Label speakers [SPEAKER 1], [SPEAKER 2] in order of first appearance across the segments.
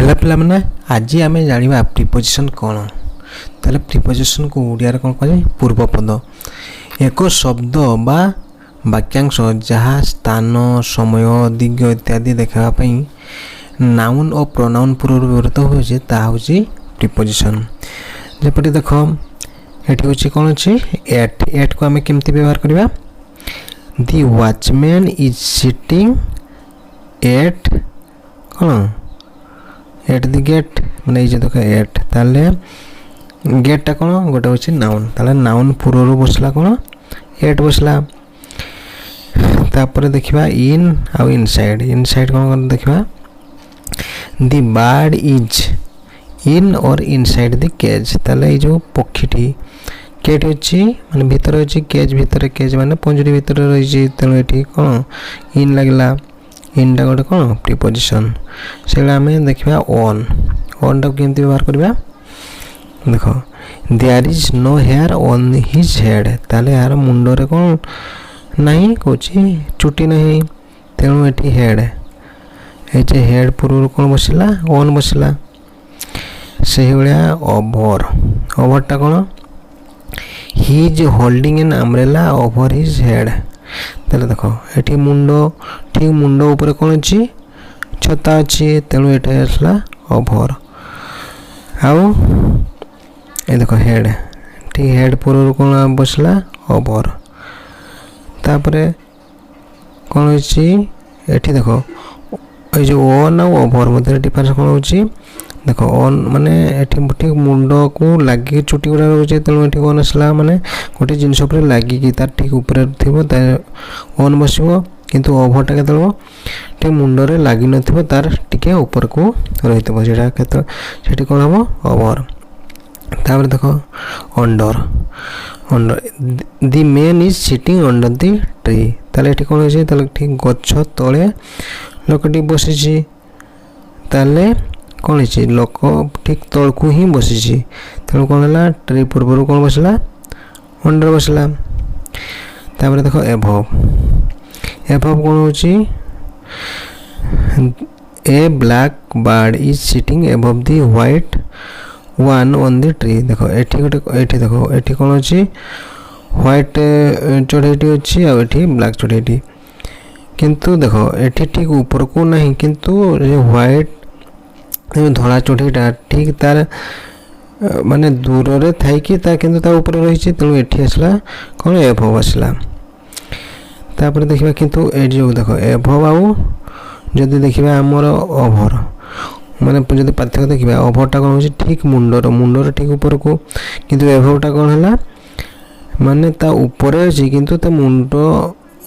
[SPEAKER 1] Hello पिला माने आज आम जाना प्रिपोजिशन कौन ताले प्रिपोजिशन को ओडिया रे कौन कहे पूर्व पद एक शब्द बा वाक्यांश जहाँ स्थान समय दिग इत्यादि देखापी नाउन और प्रोनाउन पूर्व व्यवहृत हो प्रिपोजिशन जपरी देख ये हूँ कौन अच्छे एट एट को आम केमती व्यवहार करवा दि वॉचमैन इज सिटिंग एट कौन एट दि गेट मैंने ये देख एट ताले गेटा कौन गोटे हूँ नाउन ताले नाउन पूर्व बसला कौन एट बसला तापर देखा इन आउ इनसाइड इनसाइड कौन देखा दि बर्ड इज इन और इनसाइड दि केज ताले जो पक्षीटी केट अच्छी माने भितर अच्छी केज भितर केज माने पंजरी भितर रही तेणु ये कौन इन लगला इनटा गोटे कौन प्रिपोजिशन से आम देखा ओन टाक केमती व्यवहार करवा देख there is no hair on his head ताले यार मुंडरे कौन नहीं कौन चुटी नहीं तेणु ये हेड ये हेड पूर्व कौन बसला ऑन बसला से भाया ओभर ओभरटा कौन he is holding an umbrella over his head ताले देख ये मुंड ठीक मुंड ऊपर कौन अच्छी छता अच्छी तेणु ये आसला ओभर आउ ये देख हेड ठीक हेड पूर्व कौन बसला ओभर तापरे कौन अच्छी ये देख ये जो ओन आउ ओभर मध्य डिफरेंस कौन होची देख ओन माने ठीक मुंड को लगे चुटी गुड़ा रोचे तेणु ये कौन आसला माने गोटे जिनस लगिकी तार ठीक ऊपर थी ओन बस किंतु ओभरटा के ठीक मुंडरे लगी न तार टिके ऊपर को रही से कौन हम ओभर तापर देख under under the man is sitting under the tree ताले ये कौन होती ठीक गछ तले लोकटी बसी ताले कौन है लोक ठीक तल को ही बसी तेणु कौन है ट्री पूर्व कौन बसला अंडर बसला तापर देख एभव एभव कौन होची a black bird is sitting above the white one on the tree देख एठी गोटे एठी देख एठी कौन अच्छी व्हाइट चढ़ेटी अच्छी आ ब्लैक चढ़ेटी किंतु देख एठी ठीक ऊपर को नहीं किंतु व्हाइट धड़ा चढ़ेटा ठीक तार माने दूर रे थाई कि किंतु ऊपर रही तेणु ये आसला कौन एभव आसला तापर देखा किंतु ए जो देख एभव आउ जदि देखा आमर ओभर माने जब पार्थक्य देखा ओभरटा कौन हो ठीक मुंडर ठीक ऊपर को किंतु एभवटा कौन है माने ता ऊपर अच्छी किंतु ता मुंड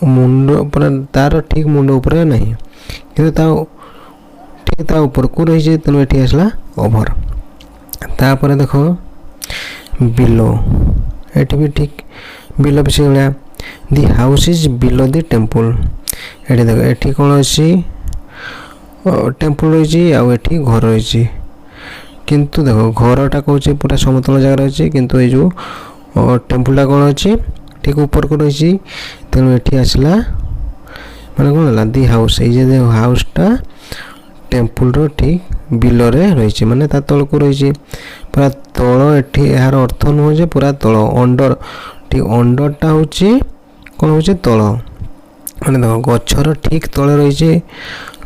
[SPEAKER 1] मुंड तार ठीक मुंड ऊपर नहीं किंतु ठीक ता ऊपर को रही तेणु ये आसला ओभर तापर देख बिलो ये भी ठीक बिलो भी भाया the house is below the temple ये देख ये कौन अच्छी टेम्पल रही आठी घर रही किंतु देख घरटा कौन पूरा समतल जगह रही किंतु ये जो टेम्पलटा कौन अच्छी ठीक ऊपर को रही तेणु ये आसला माने कौन है दि हाउस ये हाउसटा टेम्पल ठीक बिलरे रही माने ता तल को रही पूरा तल यार अर्थ नुह पूरा तल अंडर ठीक अंडरटा हूँ कौन हो तल माने देख गचर ठीक तल रही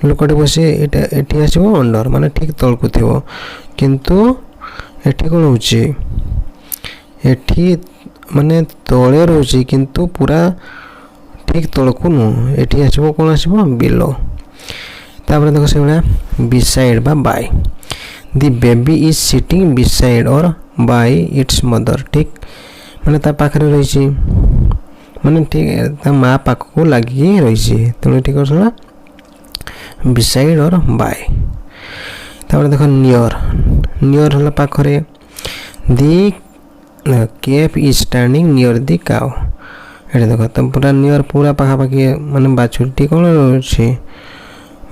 [SPEAKER 1] लोकटे बस ये आसो अंडर माने ठीक तल को थी किंतु ये कौन हो माने तले रही किंतु पूरा ठीक तल को नुह ये आसो कौन आसो बिलो तापर देख से भाया बिसाइड बा by the baby is sitting beside और बाय इट्स मदर ठीक माने ता पाखरे रही माने ठीक ता माँ पाख को लगी रही तेणु ठीक है बिसाइड और बाय तापर देख नियर नियर है पाखरे the calf is standing near the cow ये देख तो पूरा नियर पूरा पाखापाखि माने बाछुरी कौन अच्छे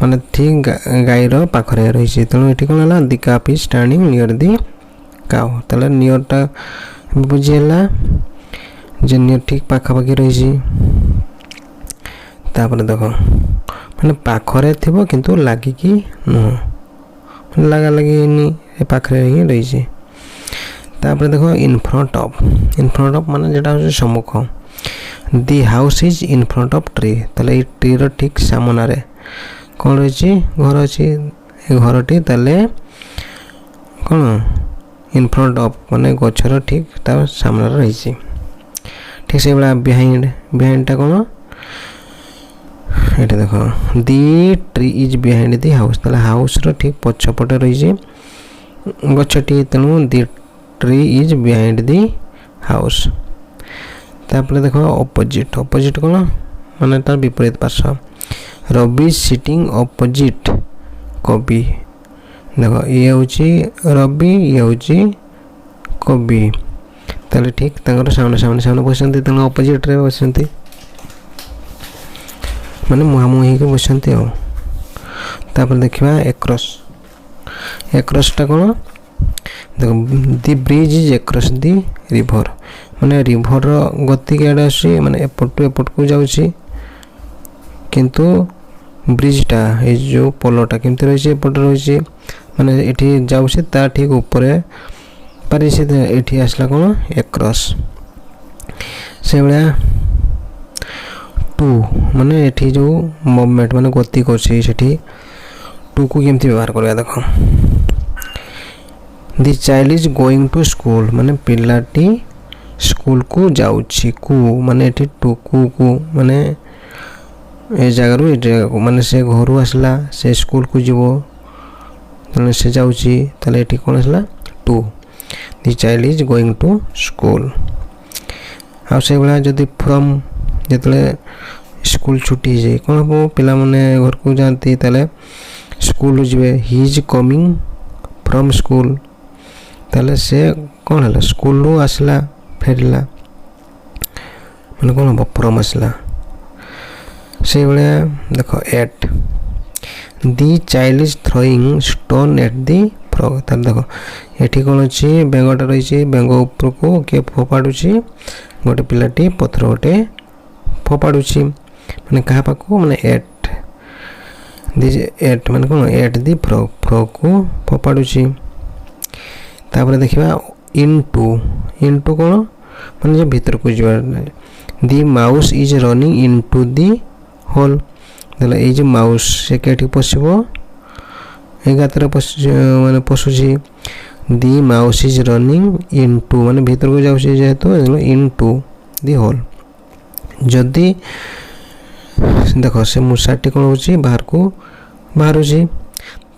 [SPEAKER 1] माने ठीक गाईर पाखरे रही तेणु ये कौन है the calf is standing near the cow ताले नियरटा बुझीला जे नियर ठीक पाखापाखि रही तापर देख माने पाखरे थिबो किंतु लागिकी नुह लगा लगी ए पाखरे ही रही। तापर देखो इन फ्रंट ऑफ माने जेटा हो सम्मुख। The house is in front of tree, ताले ट्री रो ठीक सामना रे कौन रही घर अच्छी, घरटी ताले कौन इन फ्रंट ऑफ माने गछर ठीक तार सामना रही। ठीक से भाया बिहाइंडटा कौन ये देख दी tree is behind the house, ताले हाउस रो ठीक पछपटे रही गछटी, तेणु दी tree is behind the house. तापर देख अपोजिट कौन माने तार विपरीत पार्श्व। रवि सिटिंग अपोजिट कवि, देख ये हूँ रवि ये हूँ कवि, ताले ठीक तांकर सामने बसंती, तेणु अपोजिट रे बसंती माने मुहांमुही के बसंती हो। तापर देखिबा एक्रॉसटा कौन देख the bridge is across the river, माने रिवर गति के आड़े आसी माने एपट टू एपट को जाउची, किंतु ब्रिजटा ए जो पोलोटा केमती रही एपट रही माने एठी जाउची ता ठीक ऊपर पारि से एठी आसला कौन एक्रॉस। से भाया टू माने एठी जो मूवमेंट माने गति करछि सेठी टू को केमती व्यवहार करबा। देखो the child is going to school, माने पिलाटी स्कूल को जाउछि, को माने एठी टू को माने ए जगह रो ए जगह को माने से घरु आसला से स्कूल को जीवो, तने से जाउछि, ताले एठी कोन आसला to. The child is going to school. आ से बला जदी फ्रॉम जेतले स्कूल छुट्टी जे कोन हो पिला माने घर को जानती, ताले स्कूल जीवे। He is coming from school, ताले से कौन है स्कूल आसला फेरला माने कौन हम फ्रॉम आसला। से भाया देख at the child is throwing stone at the frog, ताले देख एठी कौन अच्छी बेंगटा रही, बेंग ऊपर को किए फोपाड़ुची, गोटे पिलाटी पथर गोटे फोपाड़ुची माने कहा पाखु माने एट दी एट माने कौन एट दी फ्रॉग को फोपाड़ुची। तापर देखिबा इनटू कौन माने जो भीतर को जीवा। The mouse is running into the hole, देला ए जो माउस से केठी पसिबो ए गातर माने पसुची। दी माउस इज रनिंग इनटू माने भीतर को जाउची जेहेतु इनटू दी होल। जदी देखो से मुसाटी कौन होची बाहर को बाहरुची,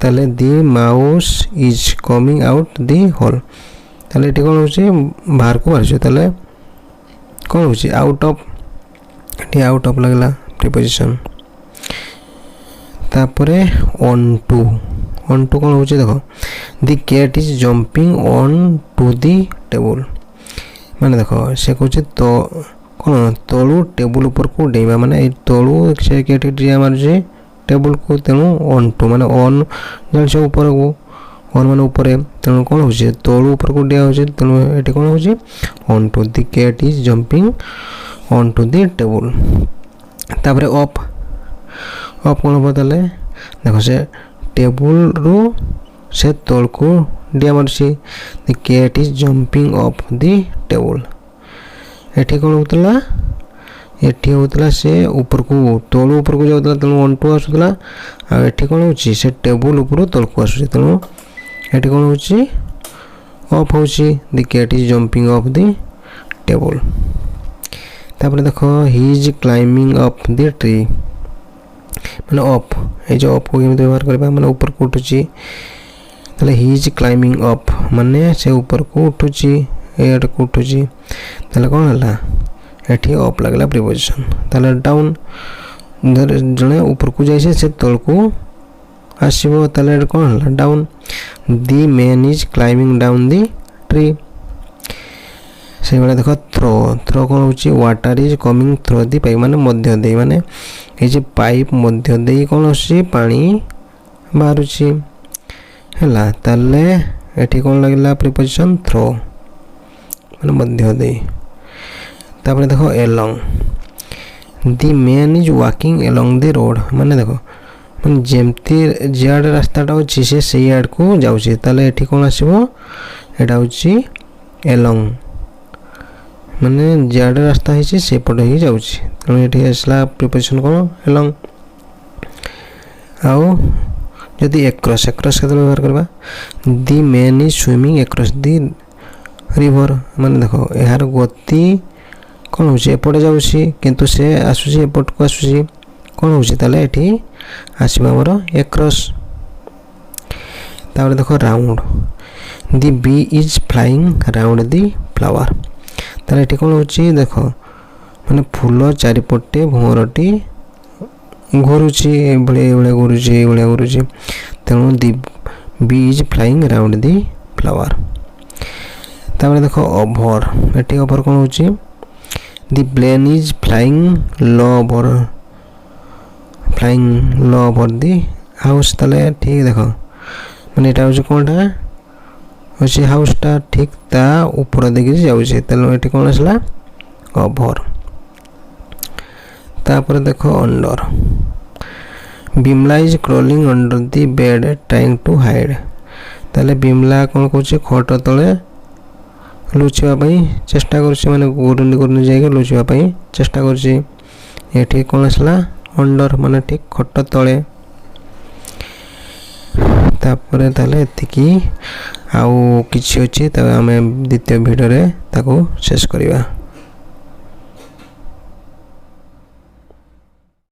[SPEAKER 1] ताले the mouse is coming out the hole, ताले एटी कौन होची बाहर को बाहरुची, ताले कौन होची आउट ऑफ, एटी आउट ऑफ लगला प्रीपोजिशन। तापरे ऑन टू कौन होची देखो the cat is jumping on to the table, माने देखो से कहूची तो कौन तलू टेबल ऊपर को डेइबा, माने तलू से कैट डिया मारुची टेबल को, तेणु ऑन टू माने ऑन जान से ऊपर को ऑन माने ऊपर, तेणु कौन होची तलू ऊपर को डिया होची, तेणु एटी कौन होची on to. The cat is jumping on to the table. तापरे ऑफ कौन बताले देखो से टेबल रो से तल को डिया मारुची, the cat is jumping off the table. एठी कौन होतला एठी होतला से ऊपर को तलू ऊपर को जाउतला, तेणु ऑन टू आसुतला। आ एठी कौन होची से टेबल ऊपर तल को आसुची, तेणु एठी कौन होची ऑफ होची। The cat is jumping off the table. तापर देखो he is climbing up the tree, माने ऑफ ए जो ऑफ को केमते व्यवहार करबा माने ऊपर को उठुची, ताले ही इज क्लाइंबिंग अप माने से ऊपर को उठुची एट को उठुची, ताले कौन हला एठी ऑफ लगला प्रीपोजिशन। ताले डाउन जने ऊपर को जाइसे से तल को आसीबो, ताले कौन हला down. The man is climbing down the tree. से बेला देखो थ्रो कौन होची water is coming through the pipe, माने मध्य दे, माने ए जे पाइप मध्य दे कौन होची पानी बाहरुची हला, ताले एठी कौन लगला प्रीपोजिशन थ्रो माने मध्य दे। तापर देखो along the man is walking along the road, माने देखो ମାନେ ଯେମିତି ଯେଆଡ଼େ ରାସ୍ତାଟା ଅଛି ସେ ସେଇ ଆଡ଼କୁ ଯାଉଛି, ତାହେଲେ ଏଠି କ'ଣ ଆସିବ? ଏଇଟା ହେଉଛି ଏଲଙ୍ଗ, ମାନେ ଯେଆଡ଼େ ରାସ୍ତା ହେଇଛି ସେପଟେ ହିଁ ଯାଉଛି, ତେଣୁ ଏଠି ଆସିଲା ପ୍ରିପୋଜିସନ୍ କ'ଣ? ଏଲଙ୍ଗ। ଆଉ ଯଦି ଏକ୍ରସ୍, ଏକ୍ରସ୍ କେତେବେଳେ ବ୍ୟବହାର କରିବା? The man is swimming across the river, ମାନେ ଦେଖ ଏହାର ଗତି କ'ଣ ହେଉଛି? ଏପଟେ ଯାଉଛି କିନ୍ତୁ ସେ ଆସୁଛି ଏପଟକୁ ଆସୁଛି, କ'ଣ ହେଉଛି? ତାହେଲେ ଏଠି ଆସିବ ଆମର ଏକ୍ରସ୍। ତାପରେ ଦେଖ round, the bee is flying round the flower, ତାହେଲେ ଏଠି କ'ଣ ହେଉଛି? ଦେଖ ମାନେ ଫୁଲ ଚାରିପଟେ ଭୁମରଟି ଘୁରୁଛି, ଏଇଭଳିଆ ଘୁରୁଛି, ଏଇଭଳିଆ ଘୁରୁଛି, ତେଣୁ the bee is flying round the flower. ତାପରେ ଦେଖ ଓଭର, ଏଠି ଓଭର କ'ଣ ହେଉଛି? The plane is flying low over, flying low over the house, ତାହେଲେ ଠିକ୍ ଦେଖ ମାନେ ଏଇଟା ହେଉଛି କ'ଣଟା? ହେଉଛି ହାଉସ୍ଟା, ଠିକ୍ ତା ଉପର ଦେଇକି ଯାଉଛି, ତେଣୁ ଏଠି କ'ଣ ଆସିଲା? ଓଭର। ତାପରେ ଦେଖ under, Bimala is crawling under the bed trying to hide, ତାହେଲେ ବିମଲା କ'ଣ କହୁଛି? ଖଟ ତଳେ ଲୁଚିବା ପାଇଁ ଚେଷ୍ଟା କରୁଛି, ମାନେ ଗୁରୁନି ଗୁରୁନି ଯାଇକି ଲୁଚିବା ପାଇଁ ଚେଷ୍ଟା କରୁଛି, ଏଠି କ'ଣ ଆସିଲା? ଅଣ୍ଡର, ମାନେ ଠିକ୍ ଖଟ ତଳେ। ତାପରେ ତାହେଲେ ଏତିକି, ଆଉ କିଛି ଅଛି ତେବେ ଆମେ ଦ୍ୱିତୀୟ ଭିଡ଼ିଓରେ ତାକୁ ଶେଷ କରିବା।